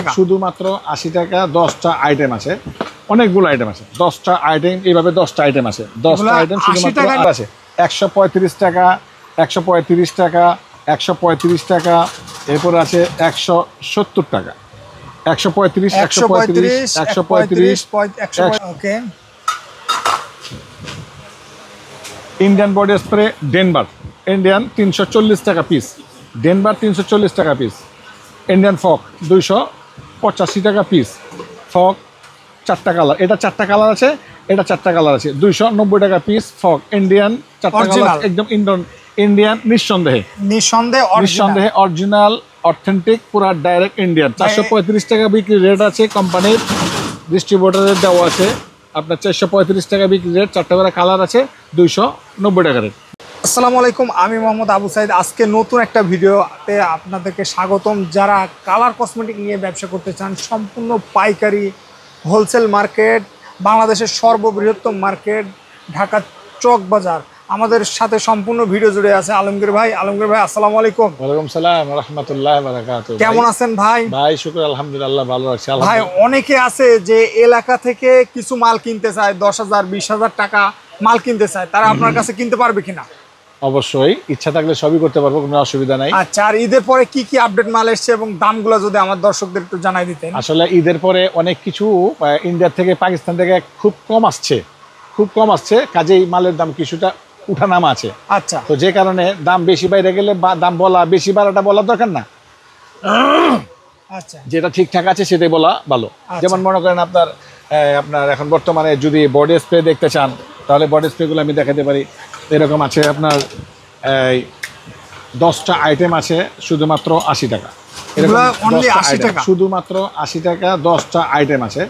টাকা, শুধুমাত্র 80 টাকা। 10টা আইটেম আছে, অনেকগুলো আইটেম আছে, 10টা আইটেম, এইভাবে 10টা আইটেম আছে, 10টা আইটেম শুধুমাত্র আছে 135 টাকা, 135 টাকা, 135 টাকা। এরপর আছে 170 টাকা, 135, 135, 135, 135। ওকে। ইন্ডিয়ান বডি স্প্রে ডেনবার, ইন্ডিয়ান 340 টাকা পিস, ডেনবার 340 টাকা পিস। ইন্ডিয়ান ফক 285 টাকা পিস, ফক 4টা কালার, এটা 4টা কালার আছে, এটা 4টা কালার আছে, 290 টাকা পিস ফক। ইন্ডিয়ান 4টা কালার, একদম ইন্ডিয়ান নিঃসন্দেহে অরিজিনাল অথেন্টিক পুরা ডাইরেক্ট ইন্ডিয়ান। 435 টাকা বিক্রি রেট আছে, কোম্পানির ডিস্ট্রিবিউটরের দেওয়া আছে আপনার 435 টাকা বিক্রি রেট, 4টা করে কালার আছে, 290 টাকা রেট। আসসালামু আলাইকুম, আমি মোহাম্মদ আবু সাইদ। আজকে নতুন একটা ভিডিওতে আপনাদেরকে স্বাগতম। যারা কালার কসমেটিক নিয়ে ব্যবসা করতে চান, সম্পূর্ণ পাইকারি হোলসেল মার্কেট, বাংলাদেশের সর্ববৃহত্তম মার্কেট ঢাকা চক বাজার, আমাদের সাথে সম্পূর্ণ ভিডিও জুড়ে আছে আলমগীর ভাই। আলমগীর ভাই আসসালামু আলাইকুম। ওয়ালাইকুম সালাম রাহমাতুল্লাহি ওয়া বারাকাতুহু। কেমন আছেন ভাই? ভাই শুকর আলহামদুলিল্লাহ, ভালো আছি। ভাই অনেকে আছে যে এলাকা থেকে কিছু মাল কিনতে চায়, 10,000 20,000 টাকা মাল কিনতে চায়, তারা আপনার কাছে কিনতে পারবে কিনা? অবশ্যই, ইচ্ছা থাকলে সবই করতে পারবো, কোনো অসুবিধা নাই। আচ্ছা, আর ঈদের পরে কি কি আপডেট মাল এসেছে এবং দামগুলো যদি আমার দর্শকদের একটু জানাই দিতেন। আসলে ঈদের পরে অনেক কিছু ইন্ডিয়া থেকে, পাকিস্তান থেকে খুব কম আসছে, কাজেই মালের দাম কিছুটা উঠানামা আছে। আচ্ছা, তো যে কারণে দাম বেশি বাইরে গেলে দাম বলা বেশি বাড়াটা বলা দরকার না। আচ্ছা, যেটা ঠিকঠাক আছে সেটাই বলা ভালো। যেমন মনে করেন আপনার এখন বর্তমানে যদি বডি স্প্রে দেখতে চান, তাহলে বডি স্প্রেগুলো আমি দেখাতে পারি। এরকম আছে আপনার 10টা আইটেম আছে শুধুমাত্র 80 টাকা, শুধুমাত্র 80 টাকা। 10টা আইটেম আছে,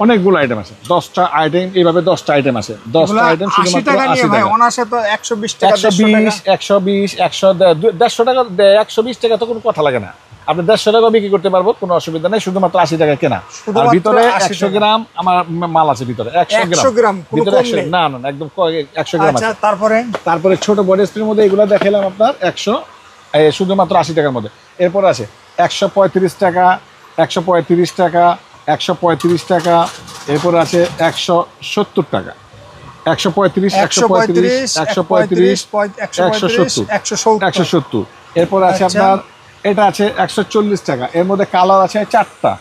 অনেকগুলো আইটেম আছে, 10টা আইটেম, এইভাবে 10টা আইটেম আছে, 10টা আইটেম শুধুমাত্র 80 টাকা। অনাসে তো 120 টাকা, 120, 120, 150 টাকা, 120 টাকা তো কোনো কথা লাগে না। আপনি 150 টাকা বিক্রি করতে পারবো, কোনো অসুবিধা নেই, শুধুমাত্র 80 টাকা কেনা। আর ভিতরে 100 গ্রাম আমার মাল আছে, ভিতরে 100 গ্রাম ভিতরে, না একদম 100 গ্রাম আছে। তারপরে ছোট বডি স্প্রের মধ্যে এগুলো দেখালাম আপনার 100, শুধুমাত্র 80 টাকার মধ্যে। এরপর আছে 135 টাকা, 135 টাকা, 135 টাকা। এরপর আছে 170 টাকা, 135, 135, 135, 170। এরপর আছে আপনার এটা আছে 140 টাকা, এর মধ্যে কালার আছে 4টা,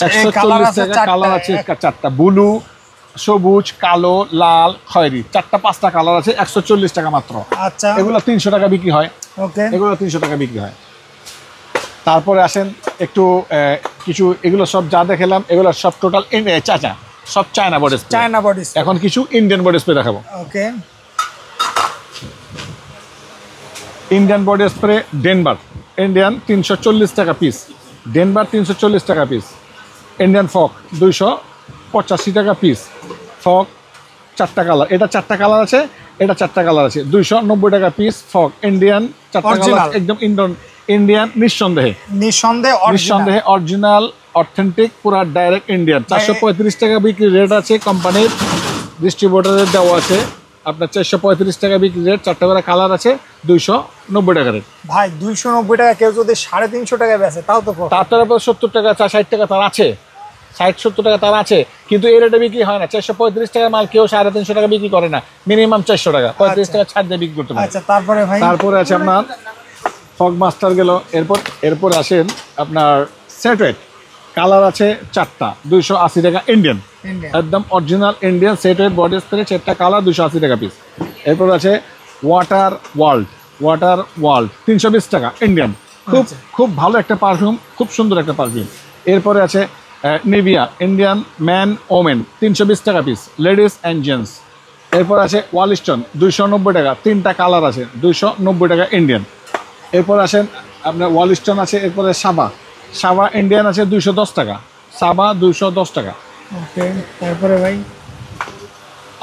140 টাকা কালার আছে 4টা, ব্লু, সবুজ, কালো, লাল, খয়েরি, 4টা 5টা কালার আছে, 140 টাকা মাত্র। আচ্ছা, এগুলো 300 টাকা বিক্রি হয়। ওকে, এগুলো 300 টাকা বিক্রি হয়। তারপরে আসেন একটু কিছু, এগুলো সব যা দেখালাম এগুলো সব টোটাল সব চায়না বডি স্প্রে। এখন কিছু ইন্ডিয়ান বডি স্প্রে দেখাবো। ওকে, ইন্ডিয়ান বডি স্প্রে ডেনবার, ইন্ডিয়ান 340 টাকা পিস, ডেনবার 340 টাকা পিস। ইন্ডিয়ান ফক 285 টাকা পিস, ফক 4টা কালার, এটা 4টা কালার আছে, এটা 4টা কালার আছে, 290 টাকা পিস ফক। ইন্ডিয়ান 4টা কালার, একদম ইন্ডিয়ান নিঃসন্দেহে অরিজিনাল অথেন্টিক পুরা ডাইরেক্ট ইন্ডিয়ান। 435 টাকা বিক্রি রেট আছে, কোম্পানির ডিস্ট্রিবিউটরের দেওয়া আছে আপনার 435 টাকা বিক্রি রেট, 4টা করে কালার আছে, 290 টাকা রেট। ভাই 290 টাকা কেউ যদি 350 টাকা বেচে তাও তো, তার উপর 70 টাকা 60 টাকা তার আছে, 60-70 টাকা তার আছে, কিন্তু এই রেটে বিক্রি হয় না। 435 টাকার মাল কেউ 350 টাকা বিক্রি করে না, মিনিমাম 400 টাকা, 35 টাকা ছাড় দিয়ে বিক্রি করতে পারে। আচ্ছা, তারপরে আছে আপনার ফগ মাস্টার গেল। এরপর আসেন আপনার সেটওয়েট, কালার আছে 4টা, 280 টাকা ইন্ডিয়ান, একদম অরিজিনাল ইন্ডিয়ান সেটওয়েট বডি স্প্রে, 4টা কালার, 280 টাকা পিস। এরপর আছে ওয়াটার ওয়ার্ল্ড 320 টাকা ইন্ডিয়ান, খুব ভালো একটা পারফিউম, খুব সুন্দর একটা পারফিউম। এরপরে আছে নিভিয়া ইন্ডিয়ান ম্যান ওমেন 320 টাকা পিস, লেডিস অ্যান্ড জেন্টস। এরপর আছে ওয়ালিস্টন 290 টাকা, 3টা কালার আছে, 290 টাকা ইন্ডিয়ান। এরপর আসেন আপনার ওয়ালিস্টন আছে। এরপরে সাবা ইন্ডিয়ান আছে 210 টাকা, সাবা 210 টাকা। ওকে, তারপরে ভাই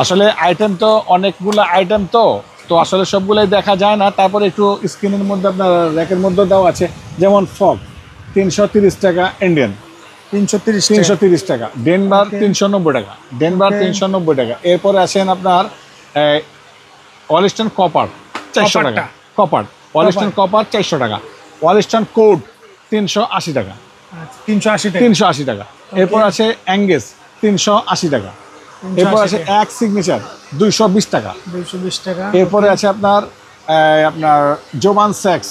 আসলে আইটেম তো অনেকগুলো আইটেম, তো আসলে সবগুলোই দেখা যায় না। তারপরে একটু স্ক্রিনের মধ্যে আপনার র্যাকের মধ্যে দেওয়া আছে, যেমন ফগ 330 টাকা ইন্ডিয়ান, 330 টাকা। ডেনবার 390 টাকা, ডেনবার 390 টাকা। এরপরে আসেন আপনার ওয়ালিস্টন কপার 400 টাকা, ওয়ালিস্টন কপার 400 টাকা। ওয়ালিস্টন কোড 380 টাকা, 380 টাকা। 380 টাকা। এরপর আছে অ্যাঙ্গেস 380 টাকা। এরপর আছে এক সিগনেচার 220 টাকা। 220 টাকা। এরপরে আছে আপনার জোবান স্যাক্স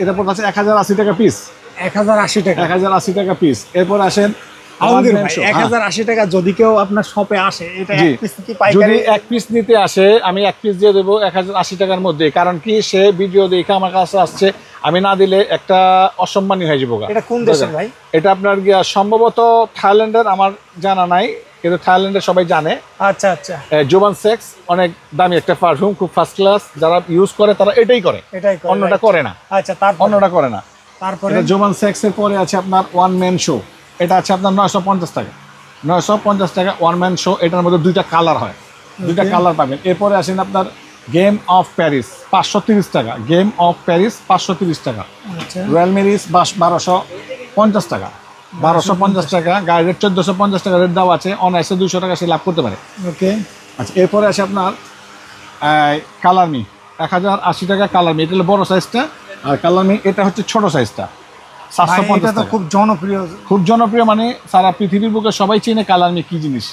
এটা পড়তে আছে 1080 টাকা পিস। 1080 টাকা। 1080 টাকা পিস। এরপর আসেন আলমগীর ভাই, 1080 টাকা যদি কেউ আপনার শপে আসে, এটা এক পিস কি পাইকারি? যদি এক পিস নিতে আসে আমি এক পিস দিয়ে দেবো 1080 টাকার মধ্যে। কারণ কি, সে ভিডিও দেখে আমার কাছে আসছে, আমি না দিলে একটা অসম্মানী হয়ে যাবো। এটা কোন দেশের ভাই? এটা আপনার সম্ভবত থাইল্যান্ডের, আমার জানা নাই, কিন্তু থাইল্যান্ডের সবাই জানে। আচ্ছা আচ্ছা। জোবান সেক্স অনেক দামি একটা পারফিউম, খুব ফার্স্ট ক্লাস। যারা ইউজ করে তারা এটাই করে, অন্যটা করে না। আচ্ছা, তারপর অন্যটা করে না। তারপরে জোবান সেক্স এর পরে আছে আপনার ওয়ান ম্যান শো। এটা আছে আপনার 950 টাকা। 950 টাকা ওয়ান ম্যান শো। এটার মধ্যে দুইটা কালার হয়, দুইটা কালার পাবেন। এরপরে আসেন আপনার গেম অফ প্যারিস 530 টাকা। গেম অফ প্যারিস 530 টাকা। আচ্ছা। রয়্যাল মেরিস 1250 টাকা। 1250 টাকা। গাড়ির রেট 1450 টাকা রেট দেওয়া আছে। অনায়াসে 200 টাকা সে লাভ করতে পারে। ওকে। আচ্ছা, এরপরে আছে আপনার কালারমি 1080 টাকা। কালারমি এটা হলো বড় সাইজটা, আর কালারমি এটা হচ্ছে ছোট সাইজটা 750 টাকা। খুব জনপ্রিয়, খুব জনপ্রিয়, মানে সারা পৃথিবীর বুকে সবাই চিনে কালারমি কি জিনিস।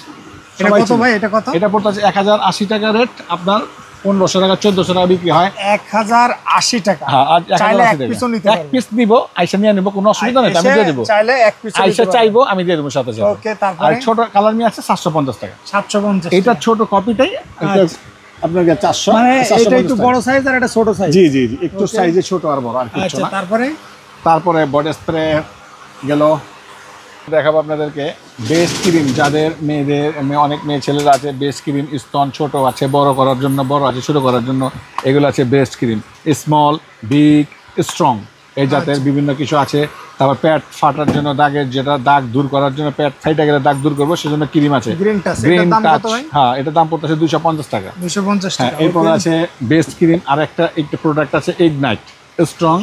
এটা কত ভাই? এটা কত? এটা পড়তে আছে 1080 টাকা রেট। আপনার 1500 টাকা 1400 টাকা বিক্রি হয়। 1080 টাকা। হ্যাঁ, আজ 1080 এক পিসও নিতে টাকা। এক পিস নিব, আইসা নিয়ে নিব, কোনো অসুবিধা নেই, আমি দিয়ে দেব। চাইলে এক পিস আইসা চাইবো, আমি দিয়ে দেব সাথে সাথে। ওকে। তারপরে আর ছোট কালারমি আছে 750 টাকা। 750। এটা ছোট কপিটাই আপনার 400। মানে এটা একটু বড় সাইজ আর এটা ছোট সাইজ। জি জি জি, একটু সাইজে ছোট আর বড় আর কিছু আচ্ছা, না। তারপরে বডি স্প্রে গেল। দেখাবো আপনাদেরকে বেস্ট ক্রিম, যাদের অনেক মেয়ে ছেলেরা আছে। বেস্ট ক্রিম স্তন ছোট আছে, বড় করার জন্য, বড় আছে ছোট করার জন্য, এগুলো আছে best cream. Small, big, strong, এই জাতের বিভিন্ন কিছু আছে। তারপর পেট ফাটার জন্য, দাগের যেটা দাগ দূর করার জন্য, পেট ফাইটা গেলে দাগ দূর করবো সেজন্য ক্রিম আছে। Green touch. হ্যাঁ, এটা দাম পড়তেছে 250 টাকা। 250 হ্যাঁ। টাকা। এরপর আছে বেস্ট ক্রিম, আর একটা প্রোডাক্ট আছে ইগনাইট স্ট্রং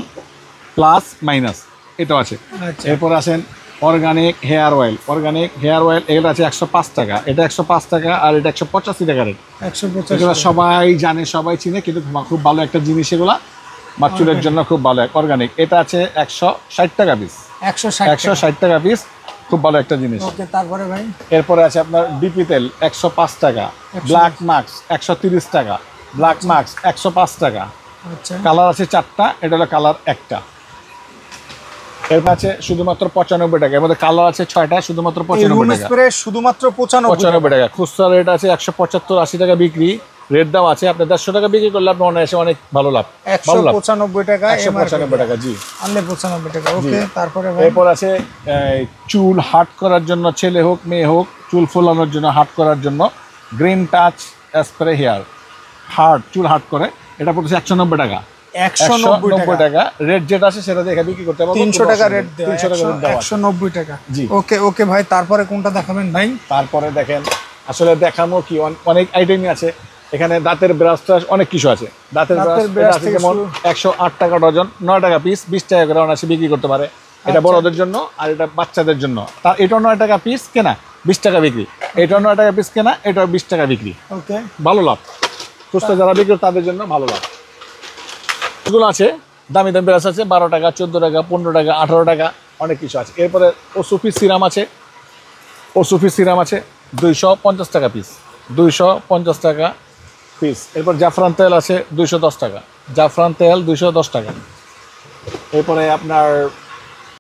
প্লাস মাইনাস, এটাও আছে। আচ্ছা। এরপর আসেন organic hair oil. Organic hair oil এটা আছে 105 টাকা। এটা 105 টাকা, আর এটা 185 টাকা রেট। 150। এগুলো সবাই জানে, সবাই চিনে, কিন্তু খুব ভালো একটা জিনিস এগুলা, বাচ্চাদের জন্য খুব ভালো। অর্গানিক এটা আছে 160 টাকা পিস। 160 টাকা পিস, খুব ভালো একটা জিনিস। ওকে। তারপরে ভাই এরপরে আছে আপনার ডিপি তেল 105 টাকা। ব্ল্যাক মার্কস 130 টাকা। ব্ল্যাক মার্কস 105 টাকা। আচ্ছা। কালার আছে 4টা, এটা হলো কালার 1টা। এরপর আছে শুধুমাত্র 95 টাকা। এর মধ্যে কালার আছে 6টা, শুধুমাত্র 95 টাকা। স্প্রে শুধুমাত্র 95 টাকা। খুচরা রেট আছে 175-80 টাকা বিক্রি। রেট দাম আছে আপনার 150 টাকা বিক্রি করলে আপনি অনায়াসে অনেক ভালো লাভ। 195 টাকা। 195 টাকা। জি, আনলে 95 টাকা। ওকে। তারপরে ভাই এরপর আছে চুল হাট করার জন্য, ছেলে হোক মেয়ে হোক, চুল ফোলানোর জন্য, হাট করার জন্য গ্রিন টাচ স্প্রে হেয়ার চুল হাট করে। এটা পড়ছে 190 টাকা। 190 টাকা। রেট যেটা আছে সেটা দেখে বিক্রি করতে পারবো। 300 টাকা রেট দেওয়া। 300 টাকা রেট দেওয়া। 190 টাকা। জি। ওকে ওকে ভাই, তারপরে কোনটা দেখাবেন ভাই? তারপরে দেখেন, আসলে দেখামো কি, অনেক আইটেমই আছে এখানে। দাঁতের ব্রাশ অনেক কিছু আছে। দাঁতের ব্রাশ যেমন 108 টাকা ডজন, 9 টাকা পিস, 20 টাকা করে অনায়াসে বিক্রি করতে পারে। এটা বড়দের জন্য, আর এটা বাচ্চাদের জন্য। তার এটাও 9 টাকা পিস কেনা, 20 টাকা বিক্রি। এটাও 9 টাকা পিস কেনা, এটাও 20 টাকা বিক্রি। ওকে। ভালো লাভ। খুচরা যারা বিক্রি তাদের জন্য ভালো লাভ। এগুলো আছে দামি দামি ব্রাশ আছে 12 টাকা, 14 টাকা, 15 টাকা, 18 টাকা, অনেক কিছু আছে। এরপরে ওসুফি সিরাম আছে। ওসুফি সিরাম আছে 250 টাকা পিস। 250 টাকা পিস। এরপর জাফরান তেল আছে 210 টাকা। জাফরান তেল 210 টাকা। এরপরে আপনার